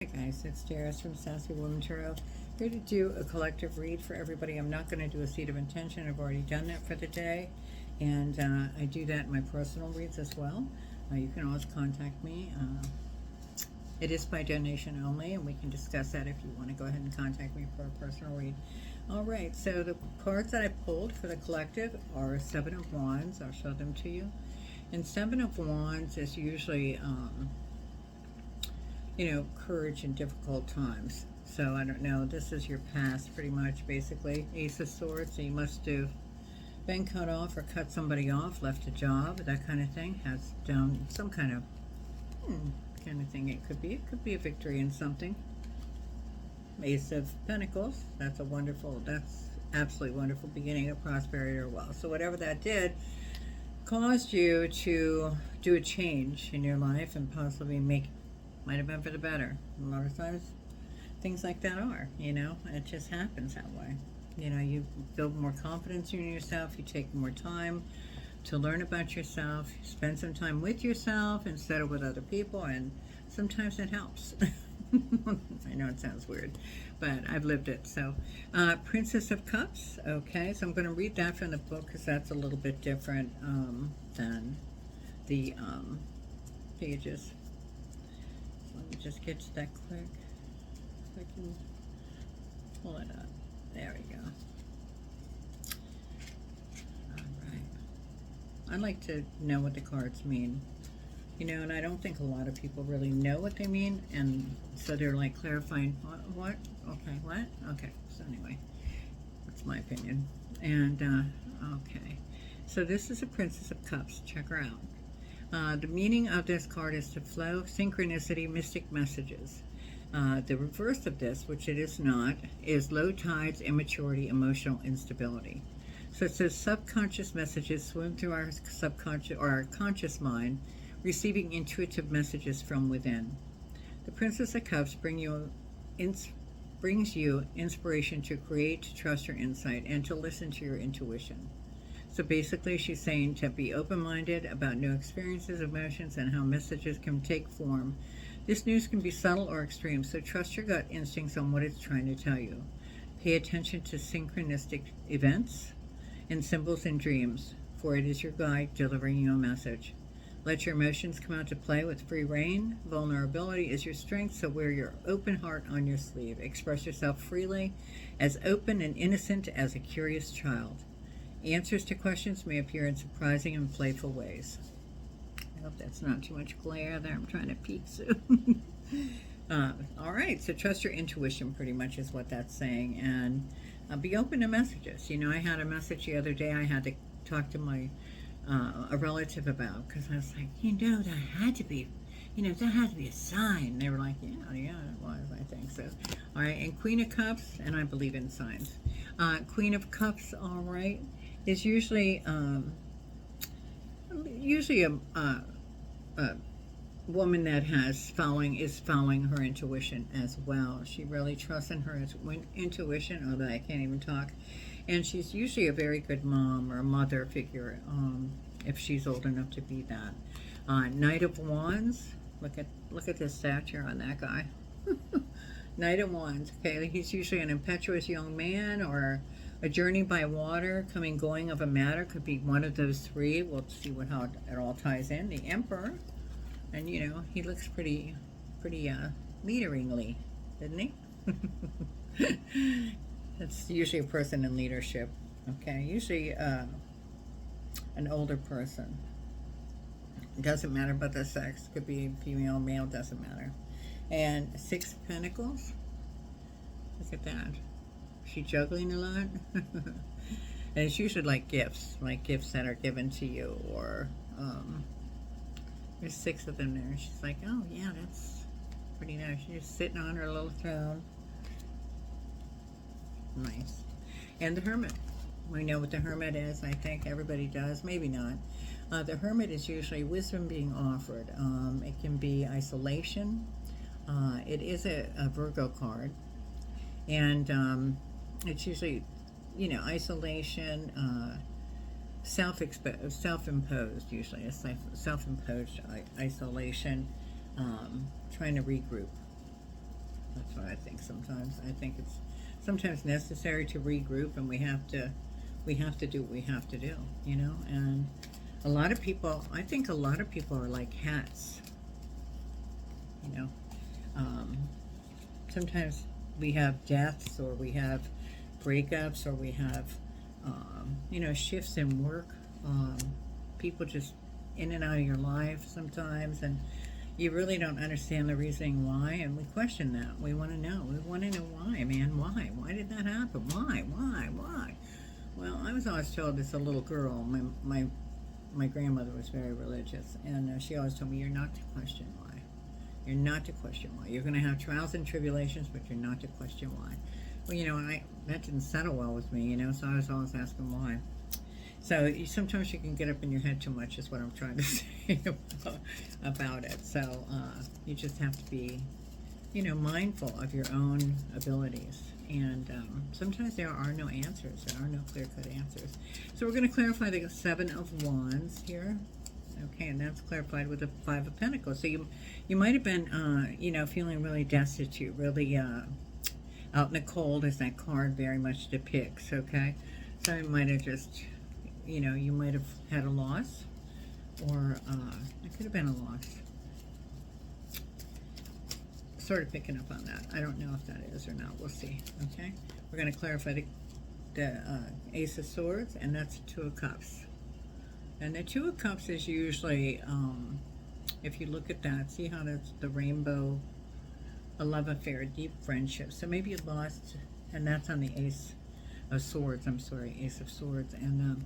Hey guys, it's Jairus from Sassy Woman Tarot. Here to do a collective read for everybody. I'm not going to do a seed of intention. I've already done that for the day. And I do that in my personal reads as well. You can always contact me. It is by donation only, and we can discuss that if you want to go ahead and contact me for a personal read. All right, so the cards that I pulled for the collective are Seven of Wands. I'll show them to you. And Seven of Wands is usually courage in difficult times. So I don't know, this is your past pretty much, basically. Ace of Swords, so you must have been cut off or cut somebody off, left a job, that kind of thing. Has done some kind of thing. It could be a victory in something. Ace of Pentacles, that's absolutely wonderful beginning of prosperity or wealth. So whatever that did caused you to do a change in your life and possibly might have been for the better. A lot of times things like that are, it just happens that way. You build more confidence in yourself, you take more time to learn about yourself, you spend some time with yourself instead of with other people, and sometimes it helps. I know it sounds weird, but I've lived it. So Princess of Cups. Okay, so I'm going to read that from the book because that's a little bit different than the pages. Let me just get to that quick. If I can pull it up. There we go. Alright. I like to know what the cards mean. And I don't think a lot of people really know what they mean, and so they're like clarifying, what? Okay, what? Okay, so anyway, that's my opinion. And, okay. So this is a Princess of Cups. Check her out. The meaning of this card is to flow, synchronicity, mystic messages. The reverse of this, which it is not, is low tides, immaturity, emotional instability. So it says subconscious messages swim through our subconscious or our conscious mind, receiving intuitive messages from within. The Princess of Cups brings you inspiration to create, to trust your insight, and to listen to your intuition. So basically she's saying to be open-minded about new experiences, emotions, and how messages can take form. This news can be subtle or extreme, so trust your gut instincts on what it's trying to tell you. Pay attention to synchronistic events and symbols and dreams, for it is your guide delivering you a message. Let your emotions come out to play with free rein. Vulnerability is your strength, so wear your open heart on your sleeve. Express yourself freely, as open and innocent as a curious child. Answers to questions may appear in surprising and playful ways. I hope that's not too much glare there. I'm trying to peek soon. All right, so trust your intuition pretty much is what that's saying. And be open to messages. I had a message the other day I had to talk to my a relative about, because I was like, that had to be, that had to be a sign. They were like, yeah, it was, I think so. All right, and Queen of Cups, and I believe in signs. Queen of Cups, all right, is usually a woman that is following her intuition as well. She really trusts in her intuition, although I can't even talk. And she's usually a very good mom or a mother figure, if she's old enough to be that. Knight of Wands. Look at the stature on that guy. Knight of Wands. Okay, he's usually an impetuous young man, or a journey by water, coming, going of a matter. Could be one of those three. We'll see how it all ties in. The Emperor, and he looks pretty leaderingly, doesn't he? That's usually a person in leadership. Okay, usually an older person. It doesn't matter about the sex. Could be female, male, doesn't matter. And Six of Pentacles. Look at that. Is she juggling a lot? And it's usually like gifts that are given to you, or there's 6 of them there. She's like, oh yeah, that's pretty nice. She's just sitting on her little throne. Nice. And the Hermit. We know what the Hermit is. I think everybody does. Maybe not. The Hermit is usually wisdom being offered. It can be isolation. It is a Virgo card. And it's usually, isolation, self-imposed, usually. It's like self-imposed isolation, trying to regroup. That's what I think sometimes. I think it's sometimes necessary to regroup, and we have to do what we have to do, you know. And a lot of people, I think a lot of people are like cats, you know. Um, Sometimes we have deaths, or we have breakups, or we have, you know, shifts in work. People just in and out of your life sometimes, and you really don't understand the reasoning why, and we question that. We want to know. We want to know why, man. Why? Why did that happen? Why? Why? Why? Well, I was always told as a little girl, my grandmother was very religious, and she always told me, you're not to question why. You're not to question why. You're going to have trials and tribulations, but you're not to question why. Well, you know, that didn't settle well with me, you know, so I was always asking why. So sometimes you can get up in your head too much, is what I'm trying to say about it. So you just have to be, you know, mindful of your own abilities. And sometimes there are no answers. There are no clear-cut answers. So we're going to clarify the Seven of Wands here. Okay, and that's clarified with the Five of Pentacles. So you might have been, you know, feeling really destitute, really out in the cold, as that card very much depicts, okay? So you might have just, you know, you might have had a loss, or it could have been a loss. Sort of picking up on that. I don't know if that is or not. We'll see, okay? We're going to clarify the Ace of Swords, and that's the Two of Cups. And the Two of Cups is usually, if you look at that, see how that's the rainbow, a love affair, deep friendship. So maybe you lost, and that's on the Ace of Swords. I'm sorry, Ace of Swords. And,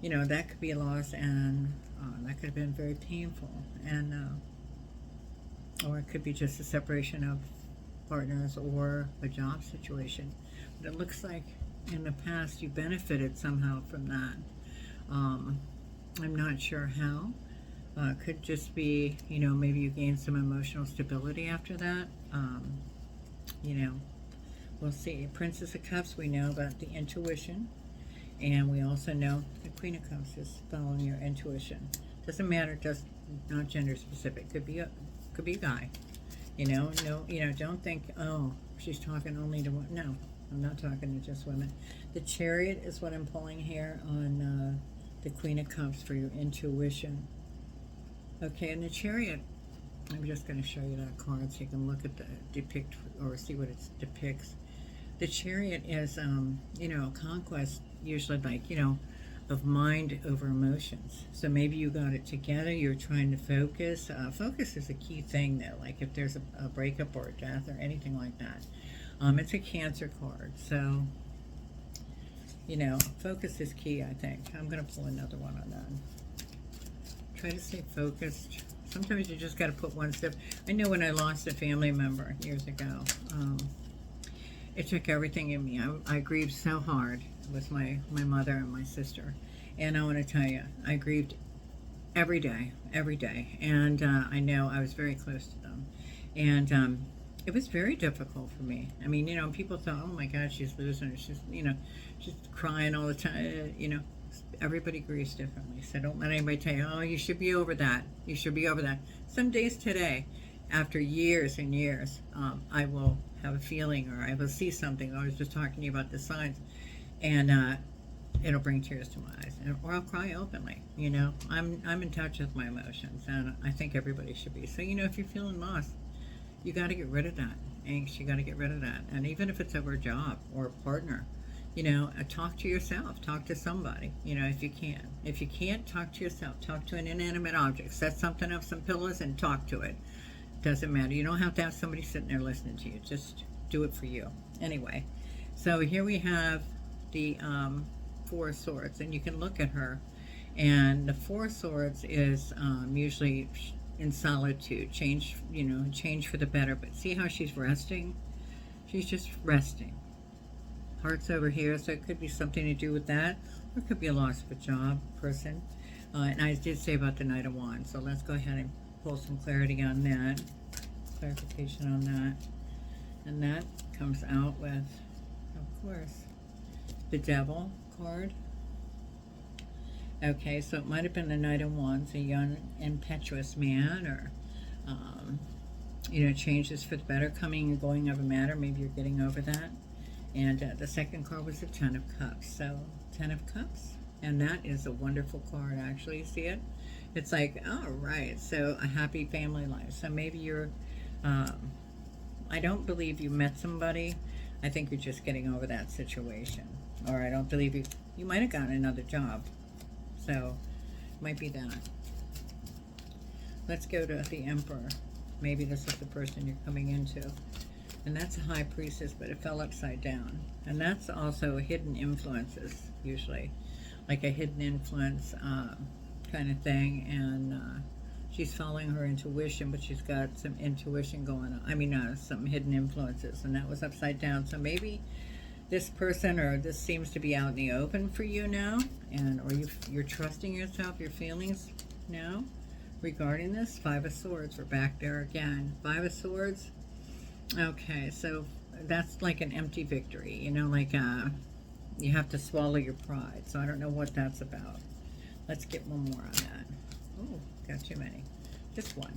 you know, that could be a loss, and that could have been very painful. And, or it could be just a separation of partners or a job situation. But it looks like in the past you benefited somehow from that. I'm not sure how. Could just be, you know, maybe you gained some emotional stability after that. You know, we'll see. Princess of Cups, we know about the intuition. And we also know the Queen of Cups is following your intuition. Doesn't matter, just not gender specific. Could be a guy. You know, no, you know, don't think, oh, she's talking only to women. No, I'm not talking to just women. The Chariot is what I'm pulling here on the Queen of Cups for your intuition. Okay, and the Chariot, I'm just going to show you that card so you can look at the depict, or see what it depicts. The Chariot is, you know, conquest, usually like, you know, of mind over emotions. So maybe you got it together, you're trying to focus. Focus is a key thing though, like if there's a breakup or a death or anything like that. It's a Cancer card, so, you know, focus is key, I think. I'm going to pull another one on that. Try to stay focused. Sometimes you just got to put one step. I know when I lost a family member years ago, it took everything in me. I grieved so hard with my mother and my sister. And I want to tell you, I grieved every day. And I know I was very close to them. And it was very difficult for me. I mean, you know, people thought, oh my God, she's losing her. She's, you know, she's crying all the time. You know, everybody grieves differently. So don't let anybody tell you, oh, you should be over that. You should be over that. Some days today, after years and years, I will have a feeling, or I will see something. I was just talking to you about the signs, and it'll bring tears to my eyes, or I'll cry openly. You know, I'm in touch with my emotions, and I think everybody should be. So, you know, if you're feeling lost, you got to get rid of that angst. You got to get rid of that. And even if it's over a job or a partner, you know, talk to yourself. Talk to somebody, you know, if you can. If you can't, talk to yourself. Talk to an inanimate object. Set something up, some pillows, and talk to it. Doesn't matter. You don't have to have somebody sitting there listening to you. Just do it for you. Anyway, so here we have the Four of Swords, and you can look at her. And the Four of Swords is usually in solitude, change, you know, change for the better. But see how she's resting? She's just resting. Heart's over here, so it could be something to do with that, or it could be a loss of a job, person. And I did say about the Knight of Wands, so let's go ahead and pull some clarity on that, clarification on that. And that comes out with, of course, the Devil card. Okay, so it might have been the Knight of Wands, a young, impetuous man, or you know, changes for the better coming and going of a matter. Maybe you're getting over that. And the second card was the Ten of Cups. So, Ten of Cups. And that is a wonderful card, actually. You see it? It's like, all right, so a happy family life. So maybe you're, I don't believe you met somebody. I think you're just getting over that situation. Or I don't believe you might have gotten another job. So, might be that. Let's go to the Emperor. Maybe this is the person you're coming into. And that's a High Priestess, but it fell upside down. And that's also hidden influences, usually. Like a hidden influence kind of thing. And she's following her intuition, but she's got some intuition going on. I mean, some hidden influences. And that was upside down. So maybe this person, or this seems to be out in the open for you now. Or you're trusting yourself, your feelings now regarding this. Five of Swords. We're back there again. Five of Swords. Okay, so that's like an empty victory, you know, like you have to swallow your pride. So I don't know what that's about. Let's get one more on that. Oh, got too many. Just one.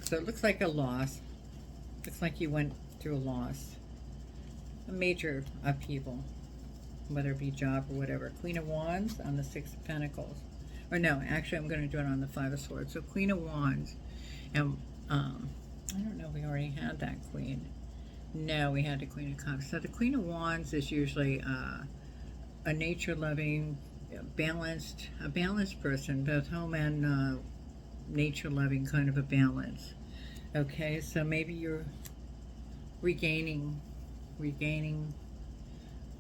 So it looks like a loss. Looks like you went through a loss. A major upheaval, whether it be job or whatever. Queen of Wands on the Six of Pentacles. Or no, actually I'm going to do it on the Five of Swords. So Queen of Wands. And I don't know if we already had that Queen. No, we had the Queen of Cups. So the Queen of Wands is usually a nature-loving, a balanced person, both home and nature-loving, kind of a balance. Okay, so maybe you're regaining,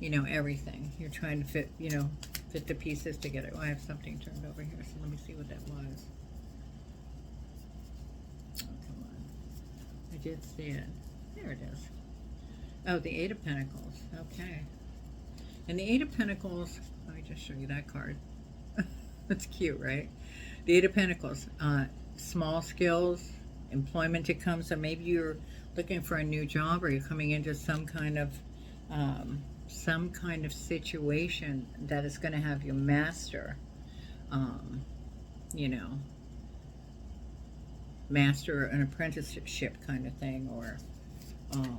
you know, everything. You're trying to fit the pieces together. Oh, I have something turned over here, so let me see what that was. I did see it. There it is. Oh, the Eight of Pentacles. Okay. And the Eight of Pentacles, let me just show you that card. That's cute, right? The Eight of Pentacles. Small skills, employment to come. So maybe you're looking for a new job, or you're coming into some kind of situation that is going to have you master, you know, master an apprenticeship kind of thing, or let's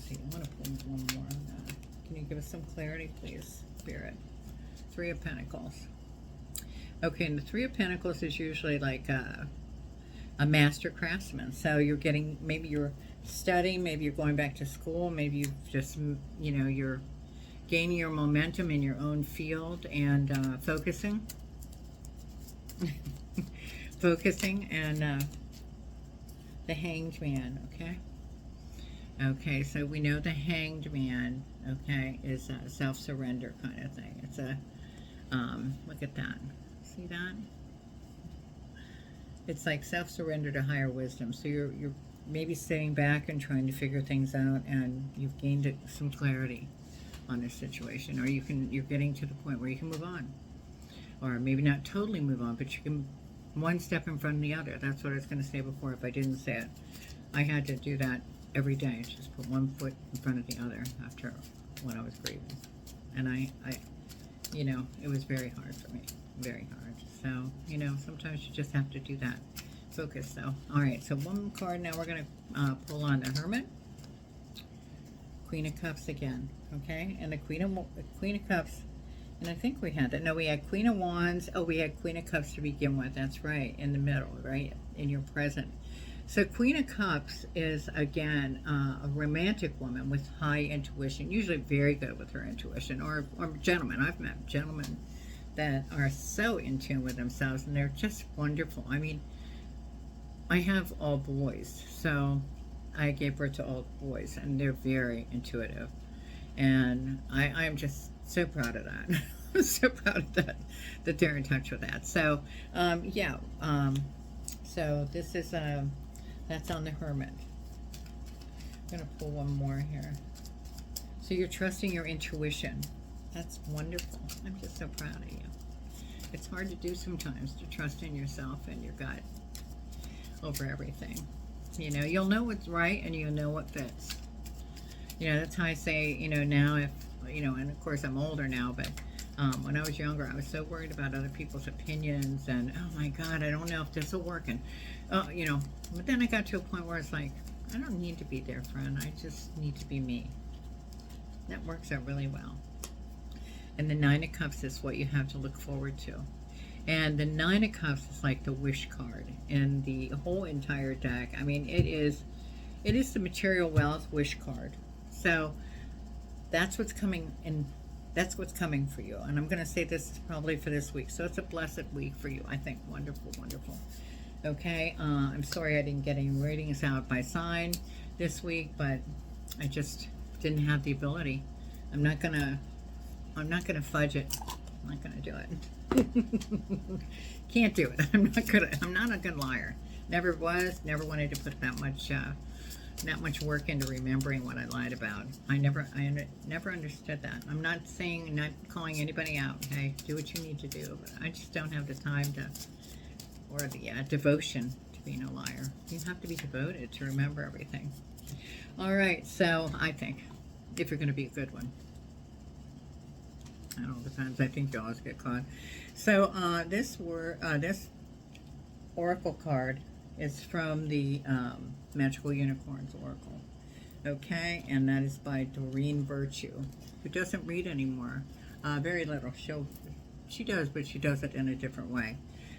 see, I want to pull one more on that. Can you give us some clarity, please, Spirit? Three of Pentacles. Okay, and the Three of Pentacles is usually like a master craftsman. So you're getting, maybe you're studying, maybe you're going back to school, maybe you've just, you know, you're gaining your momentum in your own field and focusing. Focusing, and the Hanged Man, okay? Okay, so we know the Hanged Man, okay, is a self-surrender kind of thing. It's a, look at that. See that? It's like self-surrender to higher wisdom. So you're maybe sitting back and trying to figure things out, and you've gained some clarity on this situation, or you're getting to the point where you can move on. Or maybe not totally move on, but you can one step in front of the other. That's what I was going to say before if I didn't say it. I had to do that every day. Just put one foot in front of the other after when I was grieving. And I you know, it was very hard for me. Very hard. So, you know, sometimes you just have to do that. Focus, though. All right, so one card now. We're going to pull on the Hermit. Queen of Cups again. Okay? And the Queen of Cups. And I think we had that. No, we had Queen of Wands. Oh, we had Queen of Cups to begin with. That's right. In the middle, right? In your present. So Queen of Cups is, again, a romantic woman with high intuition. Usually very good with her intuition. Or gentlemen. I've met gentlemen that are so in tune with themselves. And they're just wonderful. I mean, I have all boys. So I gave birth to all boys. And they're very intuitive. And I'm just so proud of that. I'm so proud of that they're in touch with that. So, yeah. So this is, that's on the Hermit. I'm going to pull one more here. So you're trusting your intuition. That's wonderful. I'm just so proud of you. It's hard to do sometimes, to trust in yourself and your gut over everything. You know, you'll know what's right and you'll know what fits. You know, that's how I say, you know, now if, you know, and of course I'm older now, but When I was younger, I was so worried about other people's opinions and, oh my God, I don't know if this will work. And, but then I got to a point where it's like, I don't need to be their friend. I just need to be me. That works out really well. And the Nine of Cups is what you have to look forward to. And the Nine of Cups is like the wish card in the whole entire deck. I mean, it is the material wealth wish card. So that's what's coming in. That's what's coming for you. And I'm going to say this is probably for this week. So it's a blessed week for you, I think. Wonderful, wonderful. Okay, I'm sorry I didn't get any ratings out by sign this week, but I just didn't have the ability. I'm not gonna fudge it. I'm not gonna do it. Can't do it. I'm not a good liar. Never was. Never wanted to put that much work into remembering what I lied about. I never understood that. I'm not calling anybody out. Okay, do what you need to do. But I just don't have the time or the devotion to being a liar. You have to be devoted to remember everything. All right. So I think if you're going to be a good one, it all depends. I think you always get caught. So this oracle card is from the Magical Unicorns Oracle. Okay, and that is by Doreen Virtue, who doesn't read anymore. Very little. She does, but she does it in a different way.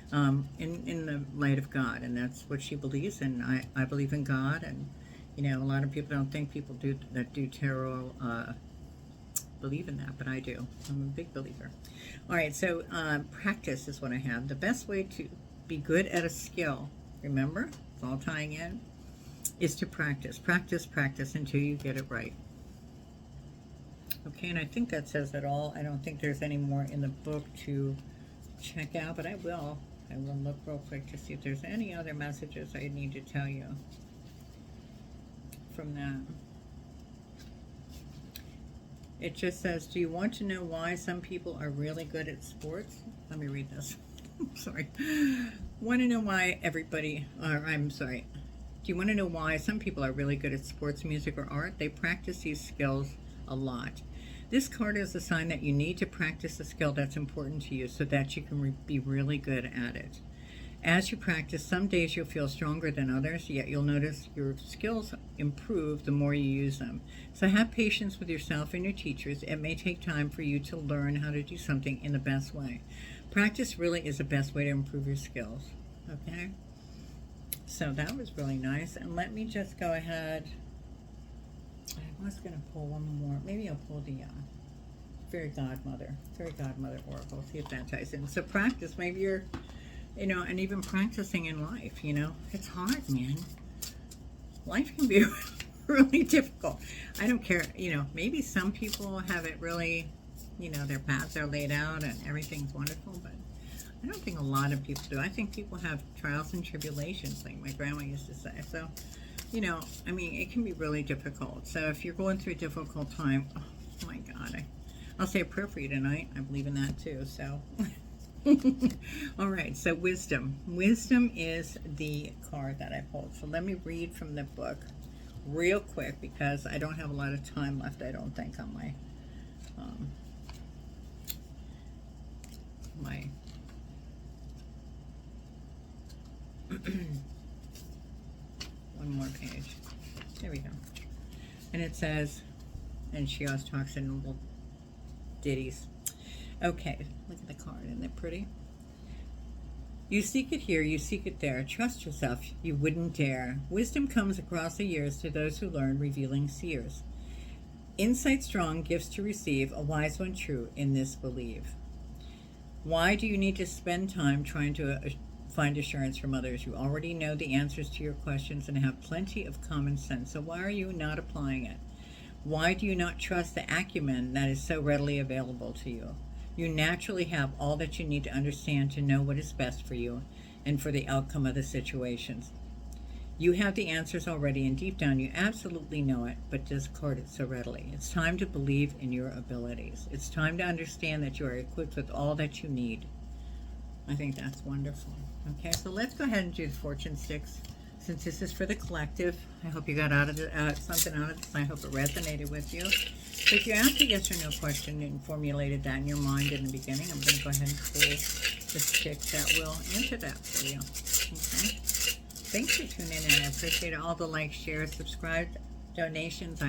In the light of God, and that's what she believes in. I believe in God, and a lot of people don't think people that do tarot believe in that, but I do. I'm a big believer. All right, so practice is what I have. The best way to be good at a skill, remember, it's all tying in, is to practice. Practice until you get it right. Okay, and I think that says it all. I don't think there's any more in the book to check out, but I will look real quick to see if there's any other messages I need to tell you from that. It just says, do you want to know why some people are really good at sports? Let me read this. Sorry. Want to know why do you want to know why some people are really good at sports, music, or art? They practice these skills a lot. This card is a sign that you need to practice a skill that's important to you so that you can be really good at it. As you practice, some days you'll feel stronger than others, yet you'll notice your skills improve the more you use them. So have patience with yourself and your teachers. It may take time for you to learn how to do something in the best way. Practice really is the best way to improve your skills. Okay? So that was really nice. And let me just go ahead. I was going to pull one more. Maybe I'll pull the Fairy Godmother Oracle. See if that ties in. So practice. Maybe you're, and even practicing in life, it's hard, man. Life can be really difficult. I don't care, maybe some people have it really, their paths are laid out and everything's wonderful, but I don't think a lot of people do. I think people have trials and tribulations, like my grandma used to say. So, it can be really difficult. So if you're going through a difficult time, oh my God, I'll say a prayer for you tonight. I believe in that too, so. All right, so wisdom. Wisdom is the card that I pulled. So let me read from the book real quick because I don't have a lot of time left, I don't think, on my one more page. There we go. And it says, and she always talks in little ditties. Okay, look at the card. Isn't that pretty? You seek it here, you seek it there. Trust yourself, you wouldn't dare. Wisdom comes across the years to those who learn, revealing seers. Insight strong, gifts to receive, a wise one true, in this believe. Why do you need to spend time trying to find assurance from others? You already know the answers to your questions and have plenty of common sense, so why are you not applying it? Why do you not trust the acumen that is so readily available to you? You naturally have all that you need to understand to know what is best for you and for the outcome of the situations. You have the answers already, and deep down you absolutely know it, but discard it so readily. It's time to believe in your abilities. It's time to understand that you are equipped with all that you need. I think that's wonderful. Okay, so let's go ahead and do the fortune sticks. Since this is for the collective, I hope you got something out of this. I hope it resonated with you. So if you asked a yes or no question and formulated that in your mind in the beginning, I'm going to go ahead and pull the stick that will answer that for you. Okay? Thanks for tuning in. I appreciate all the likes, shares, subscribe, donations,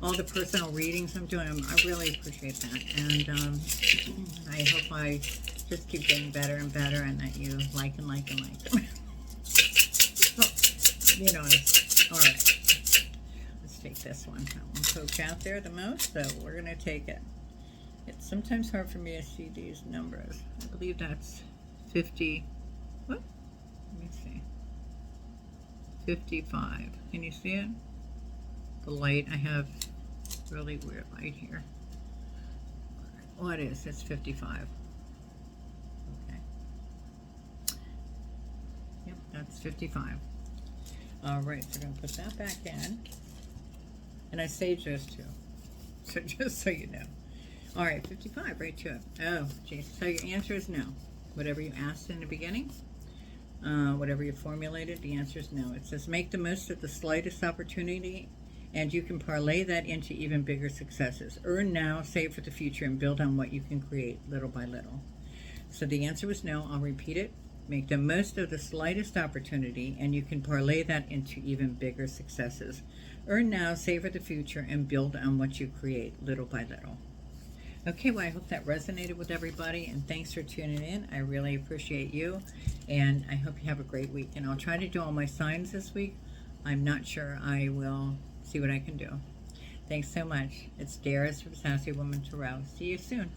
all the personal readings I'm doing. I really appreciate that. And I hope I just keep getting better and better, and that you like and like and like them. You know, all right. Let's take this one. That one poked out there the most, so we're going to take it. It's sometimes hard for me to see these numbers. I believe that's 50. What? Let me see. 55. Can you see it? The light, I have really weird light here. What is? It's 55. Okay. Yep, that's 55. All right, so I'm going to put that back in. And I saved those two. So just so you know. All right, 55, right to it. Oh, geez. So your answer is no. Whatever you asked in the beginning, whatever you formulated, the answer is no. It says make the most of the slightest opportunity, and you can parlay that into even bigger successes. Earn now, save for the future, and build on what you can create little by little. So the answer was no. I'll repeat it. Make the most of the slightest opportunity, and you can parlay that into even bigger successes. Earn now, save for the future, and build on what you create little by little. Okay, well, I hope that resonated with everybody, and thanks for tuning in. I really appreciate you, and I hope you have a great week. And I'll try to do all my signs this week. I'm not sure. I will see what I can do. Thanks so much. It's Darius from Sassy Woman Tarot. See you soon.